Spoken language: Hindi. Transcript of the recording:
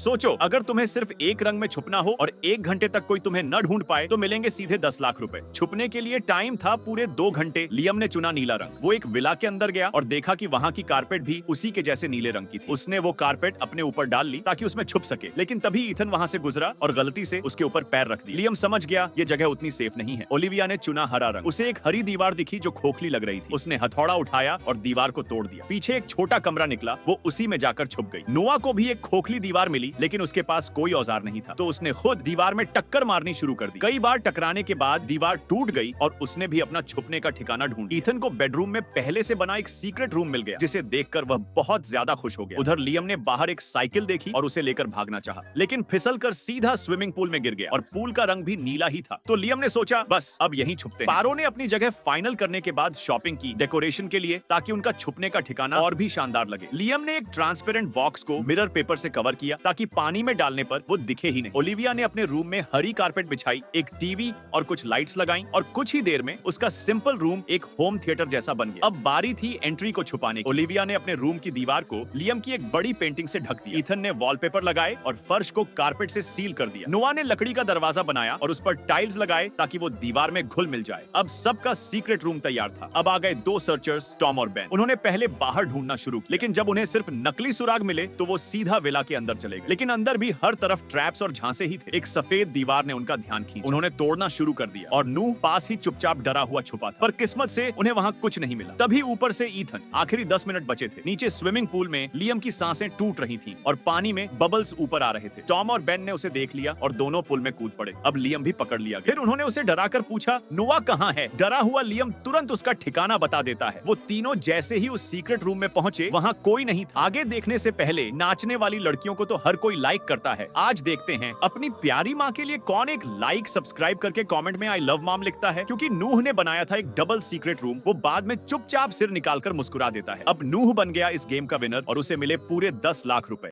सोचो, अगर तुम्हें सिर्फ एक रंग में छुपना हो और 1 घंटे तक कोई तुम्हें न ढूंढ पाए तो मिलेंगे सीधे 10 लाख रुपए। छुपने के लिए टाइम था पूरे 2 घंटे। लियम ने चुना नीला रंग। वो एक विला के अंदर गया और देखा कि वहाँ की कारपेट भी उसी के जैसे नीले रंग की थी। उसने वो कारपेट अपने ऊपर डाल ली ताकि उसमें छुप सके, लेकिन तभी ईथन वहाँ से गुजरा और गलती से उसके ऊपर पैर रख दिया। लियम समझ गया ये जगह उतनी सेफ नहीं है। ओलिविया ने चुना हरा रंग। उसे एक हरी दीवार दिखी जो खोखली लग रही थी। उसने हथौड़ा उठाया और दीवार को तोड़ दिया। पीछे एक छोटा कमरा निकला, वो उसी में जाकर छुप गई। नोआ को भी एक खोखली दीवार मिली, लेकिन उसके पास कोई औजार नहीं था, तो उसने खुद दीवार में टक्कर मारनी शुरू कर दी। कई बार टकराने के बाद दीवार टूट गई और उसने भी अपना छुपने का ठिकाना ढूंढ। ईथन को बेडरूम में पहले से बना एक सीक्रेट रूम मिल गया, जिसे देखकर वह बहुत ज्यादा खुश हो गया। उधर लियम ने बाहर एक साइकिल देखी और उसे लेकर भागना चाहा, लेकिन फिसलकर सीधा स्विमिंग पूल में गिर गया और पूल का रंग भी नीला ही था। तो लियम ने सोचा बस अब यहीं छुपते हैं। पारो ने अपनी जगह फाइनल करने के बाद शॉपिंग की डेकोरेशन के लिए, ताकि उनका छुपने का ठिकाना और भी शानदार लगे। लियम ने एक ट्रांसपेरेंट बॉक्स को मिरर पेपर से कवर किया ताकि पानी में डालने पर वो दिखे ही नहीं। ओलिविया ने अपने रूम में हरी कारपेट बिछाई, एक टीवी और कुछ लाइट्स लगाई और कुछ ही देर में उसका सिंपल रूम एक होम थिएटर जैसा बन गया। अब बारी थी एंट्री को छुपाने की। ओलिविया ने अपने रूम की दीवार को लियम की एक बड़ी पेंटिंग से ढक दिया। ईथन ने वॉलपेपर लगाए और फर्श को कारपेट से सील कर दिया। नोआ ने लकड़ी का दरवाजा बनाया और उस पर टाइल्स लगाए ताकि वो दीवार में घुल मिल जाए। अब सबका सीक्रेट रूम तैयार था। अब आ गए 2 सर्चर्स, टॉम और बेन। उन्होंने पहले बाहर ढूंढना शुरू किया, लेकिन जब उन्हें सिर्फ नकली सुराग मिले तो वो सीधा विला के अंदर चले गए। लेकिन अंदर भी हर तरफ ट्रैप्स और झांसे ही थे। एक सफेद दीवार ने उनका ध्यान खींचा। उन्होंने तोड़ना शुरू कर दिया और नूह पास ही चुपचाप डरा हुआ छुपा था, पर किस्मत से उन्हें वहां कुछ नहीं मिला। तभी ऊपर से ईथन। आखिरी 10 मिनट बचे थे। नीचे स्विमिंग पूल में लियम की सांसें टूट रही थीं और पानी में बबल्स ऊपर आ रहे थे। टॉम और बेन ने उसे देख लिया और दोनों पुल में कूद पड़े। अब लियम भी पकड़ लिया गया। फिर उन्होंने उसे डराकर पूछा, नोआ कहाँ है? डरा हुआ लियम तुरंत उसका ठिकाना बता देता है। वो तीनों जैसे ही उस सीक्रेट रूम में पहुंचे, वहां कोई नहीं था। आगे देखने से पहले नाचने वाली लड़कियों को तो हर कोई लाइक करता है। आज देखते हैं अपनी प्यारी माँ के लिए कौन एक लाइक सब्सक्राइब करके कमेंट में आई लव मॉम लिखता है, क्योंकि नूह ने बनाया था एक डबल सीक्रेट रूम। वो बाद में चुपचाप सिर निकालकर मुस्कुरा देता है। अब नूह बन गया इस गेम का विनर और उसे मिले पूरे 10 लाख रुपए।